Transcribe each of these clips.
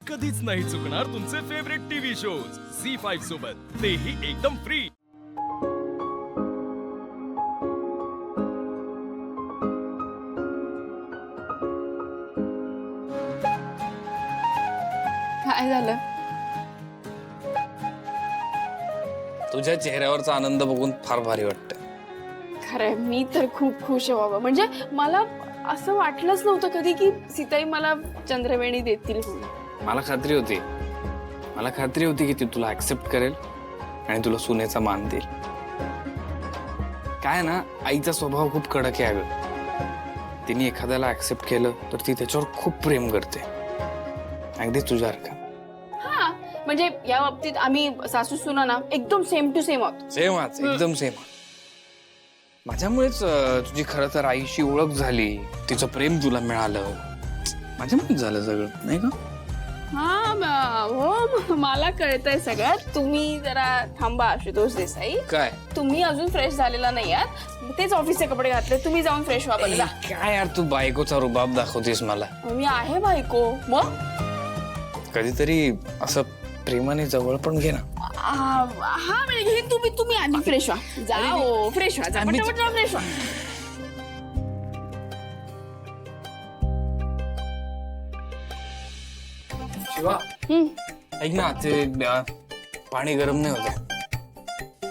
कधीच नाही चुकणार तुमचे फेवरेट टीव्ही शोज झी5 सोबत, तेही एकदम फ्री। काय झालं? तुझ्या चेहऱ्यावरचा आनंद बघून फार भारी वाटतं। खरंय, मी तर खूप खुश आहे बाबा। म्हणजे मला असं वाटलंच नव्हतं कधी की सीताई मला चंद्रवेणी देतील म्हणून। मला खात्री होती की ती तुला ऍक्सेप्ट करेल आणि तुला सुनेचा मान देईल। काय ना, आईचा स्वभाव खूप कडक आहे अगं। तिने एखाद्याला ऍक्सेप्ट केलं तर ती त्याच्यावर खूप प्रेम करते, अगदी तुझ्यासारखं। हा, म्हणजे या बाबतीत आम्ही सासू सुना ना एकदम सेम टू सेम आहोत। सेमच, एकदम सेम। माझ्यामुळेच तुझी खरं तर आईशी ओळख झाली, तिचं प्रेम तुला मिळालं, माझ्यामुळेच झालं सगळं, नाही का? हा हो, मला कळतंय सगळं। तुम्ही जरा थांबा आशुतोष देसाई। काय तुम्ही अजून फ्रेश झालेला नाही आहात, तेच ऑफिसचे कपडे घातले, तुम्ही जाऊन फ्रेश व्हा बघा। काय यार, तू बायकोचा रुबाब दाखवतेस मला। मी आहे बायको, मग कधीतरी असं प्रेमाने जवळ पण घे ना। हा म्हणजे तुम्ही आधी फ्रेश व्हा, जाओ फ्रेश व्हा, पटापट जाओ फ्रेश व्हा। शिवा, ऐक ना, ते पाणी गरम नाही होत।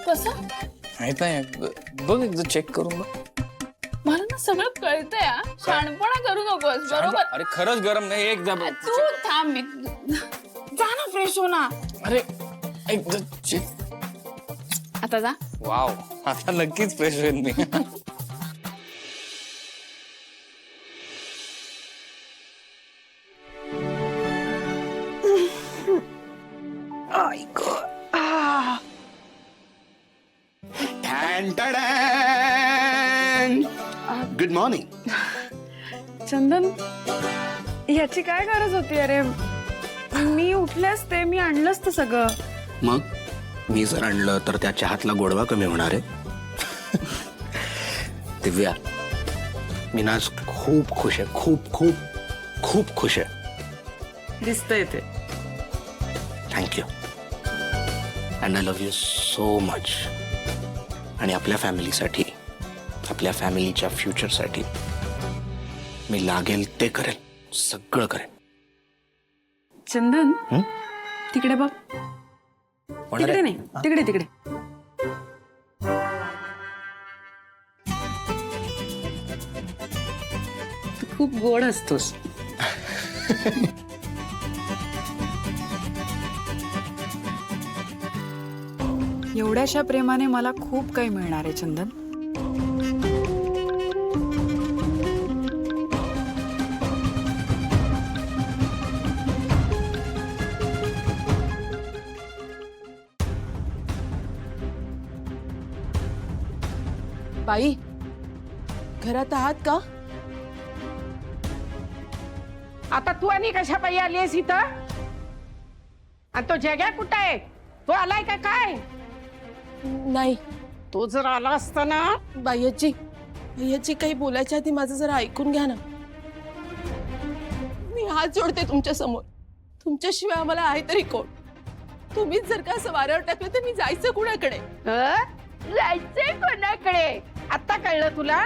कसं? माहित नाही, बघ एकदा चेक करून बघ। मला ना सगळं कळतंय, शहाणपणा करू नकोस, बरोबर? अरे खरंच गरम नाही, एकदा बघ। तू थांब, जा ना फ्रेश हो ना। अरे एकदा चेक। आता जा। वाव, आता नक्कीच फ्रेश होईल मी। Good morning. चंदन, याची काय गरज होती? अरे मी उठले असते, मी आणलं असतं सगळं। मग मी जर आणलं तर त्या चहातला गोडवा कमी होणार आहे? दिव्या, मी ना आज खूप खुश आहे, खूप खूप खूप खुश आहे। दिसतंय ते। Thank you and I love you so much. आणि आपल्या फॅमिलीसाठी, आपल्या फॅमिलीच्या फ्युचरसाठी मी लागेल ते करेल, सगळं करेन। चंदन, तिकडे बघ। तिकडे नाही, तिकडे तिकडे। तू खूप गोड असतोस। एवढ्याशा प्रेमाने मला खूप काही मिळणार आहे चंदन। बाई, घरात आहात का? आता तू आणि कशा बाई आलीस इथं? आणि तो जग्या कुठं आहे? तो आलाय का काय? नाही तो जर आला असता ना, भैयाची काही बोलायच्या आधी माझं जरा ऐकून घ्या ना। मी हात जोडते तुमच्या समोर, तुमच्याशिवाय आम्हाला आहे तरी कोण? तुम्हीच जर का असं वाऱ्यावर टाकलं तर मी जायचं कुणाकडे? जायचंय कोणाकडे? आता कळलं तुला?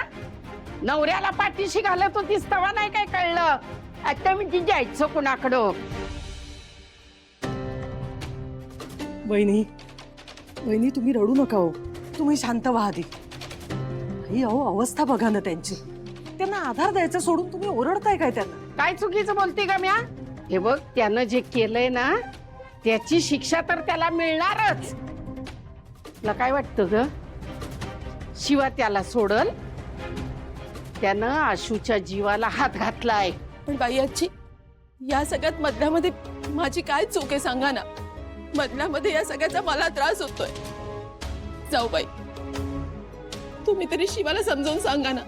नवऱ्याला पाठीशी घालत होतीस तेव्हा नाही काय कळलं? आता म्हणजे जायचं कुणाकडं? वहिनी, वहिनी तुम्ही रडू नका हो, तुम्ही शांत व्हा आधी। ही अहो अवस्था बघा ना त्यांची, त्यांना आधार द्यायचा सोडून तुम्ही ओरडताय काय त्यांना? काय चुकीचं बोलते का म्या? हे बघ, त्यानं जे केलंय ना त्याची शिक्षा तर त्याला मिळणारच। तुला काय वाटतं ग? शिवा त्याला सोडल? त्यानं आशूच्या जीवाला हात घातलाय। पण बाईची या सगळ्यात मधल्यामध्ये माझी काय चूक आहे सांगा ना? मधल्यामध्ये या सगळ्याचा मला त्रास होतोय। जाऊ बाई, तुम्ही तरी शिवाला समजावून सांगा ना।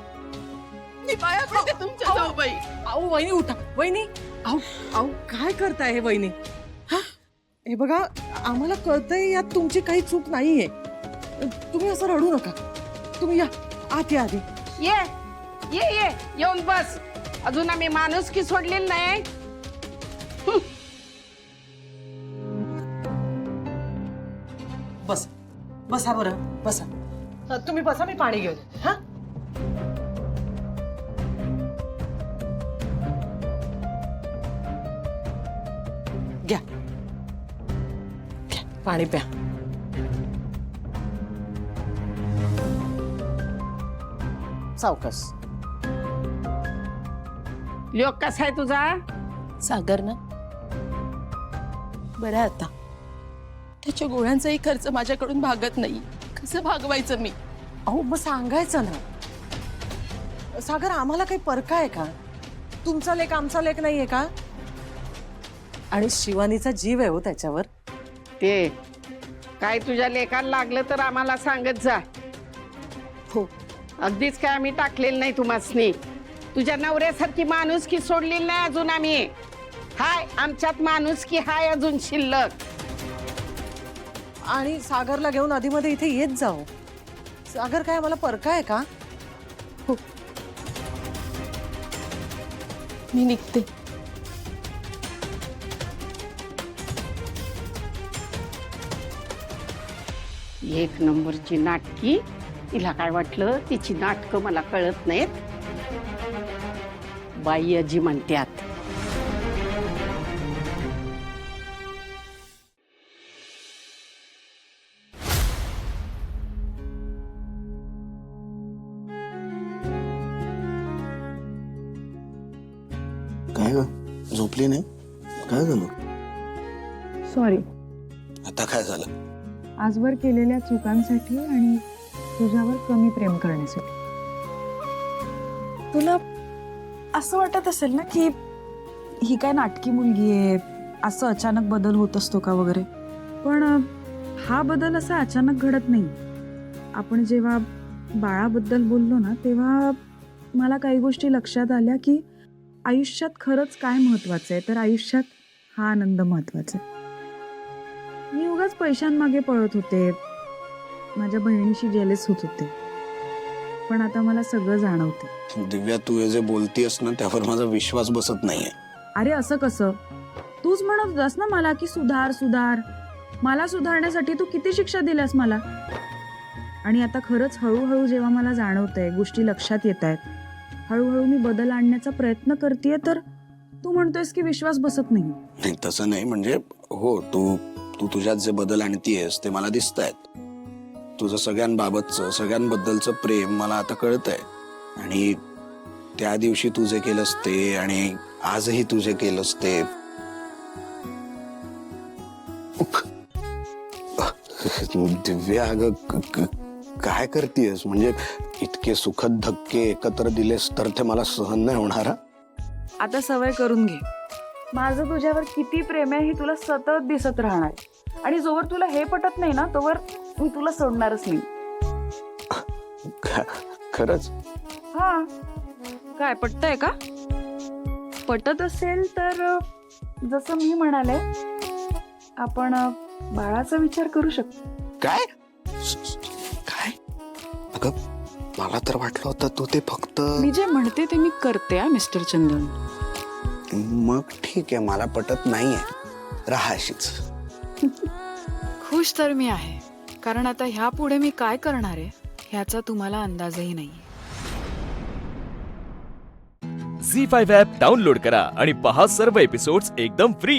मी पाया पडते तुमच्या। जाऊ बाई। अहो वहिनी उठा, वहिनी। अहो अहो काय करताय हे वहिनी? हा, हे बघा, आम्हाला कळतंय यात तुमची काही चूक नाहीये, तुम्ही असं रडू नका। तुम्ही या आत, या आधी। ये ये ये येऊन बस। अजून आम्ही माणुसकी सोडलेली नाही। बस बसा बरं बसा. तुम्ही बसा, मी पाणी घेऊन येते, हा. घ्या घ्या, पाणी प्या. सावकाश. योग कसा आहे तुझा? सागर ना बरं आहे आता. त्याच्या गोळ्यांचाही खर्च माझ्याकडून भागत नाही. कसं भागवायचं मी? अहो मग सांगायचं ना. सागर, आम्हाला काही परका आहे का? तुमचा लेख आमचा लेख नाहीये का? आणि शिवानीचा जीव आहे हो त्याच्यावर. ते काय तुझ्या लेखाला लागलं तर आम्हाला सांगत जा. हो. अगदीच काय आम्ही टाकलेलं नाही तुम्हासनी. तुझ्या नवऱ्यासारखी माणुसकी सोडलेली नाही अजून आम्ही. हाय, आमच्यात माणुसकी हाय अजून शिल्लक. आणि सागरला घेऊन आधीमध्ये इथे येत जाओ. सागर काय आम्हाला परका आहे का? हो, मी निघते. एक नंबरची नाटकी. तिला काय वाटलं तिची नाटकं मला कळत नाहीत. बाई अजी म्हणत्यात. काय ग, झोपली नाही? काय झालं? सॉरी, आता काय झालं? आजवर केलेल्या चुकांसाठी आणि तुझ्यावर कमी प्रेम करण्यासाठी. तुला असं वाटत असेल ना की ही काय नाटकी मुलगी आहे, असं अचानक बदल होत असतो का वगैरे. पण हा बदल असा अचानक घडत नाही. आपण जेव्हा बाळाबद्दल बोललो ना, तेव्हा मला काही गोष्टी लक्षात आल्या की आयुष्यात खरंच काय महत्वाचं आहे, तर आयुष्यात हा आनंद महत्वाचा आहे. मी उगाच पैशांमागे पळत होते, माझ्या बहिणीशी जेलस होत होते, पण आता मला सगळं जाणवते. दिव्या, तू हे जे बोलतीयस ना त्यावर माझा विश्वास बसत नाहीये. अरे असं कसं? तूच म्हणत होतास ना मला की सुधार सुधार. मला सुधारण्यासाठी तू किती शिक्षा दिल्यास मला. आणि आता खरंच हळूहळू जेव्हा मला जाणवतंय, गोष्टी लक्षात येत आहेत, हळूहळू मी बदल आणण्याचा प्रयत्न करतेय, तर तू म्हणतोयस की विश्वास बसत नाही. नाही, तसं नाही. म्हणजे हो, तू तुझ्यात जे बदल आणतीयस ते मला दिसत आहेत. तुझं सगळ्यांबाबतचं, सगळ्यांबद्दलचं प्रेम मला आता कळत आहे. आणि त्या दिवशी तू जे केलंस ते आणि आजही तू जे केलंस ते, दिव्या अगं काय करतेयस? म्हणजे इतके सुखद धक्के एकत्र दिलेस तर ते मला सहन नाही होणार. आता सवय करून घे. माझं तुझ्यावर किती प्रेम आहे हे तुला सतत दिसत राहणार. आणि जोवर तुला हे पटत नाही ना, तोवर मी तुला सोडणारच नाही. खरंच? हा, काय पटतंय का? पटत असेल तर जसं मी म्हणाले, आपण बाळाचा विचार करू शकतो. काय काय? अगं मला तर वाटलं होतं तू ते फक्त. मी जे म्हणते ते मी करते मिस्टर चंदन. मग ठीक आहे, मला पटत नाहीये. राहा अशीच. खुश तर मी आहे, कारण आता ह्या पुढे मी काय करणार आहे ह्याचा तुम्हाला अंदाजही नाही. झी5 ॲप डाउनलोड करा आणि पहा सर्व एपिसोड्स एकदम फ्री.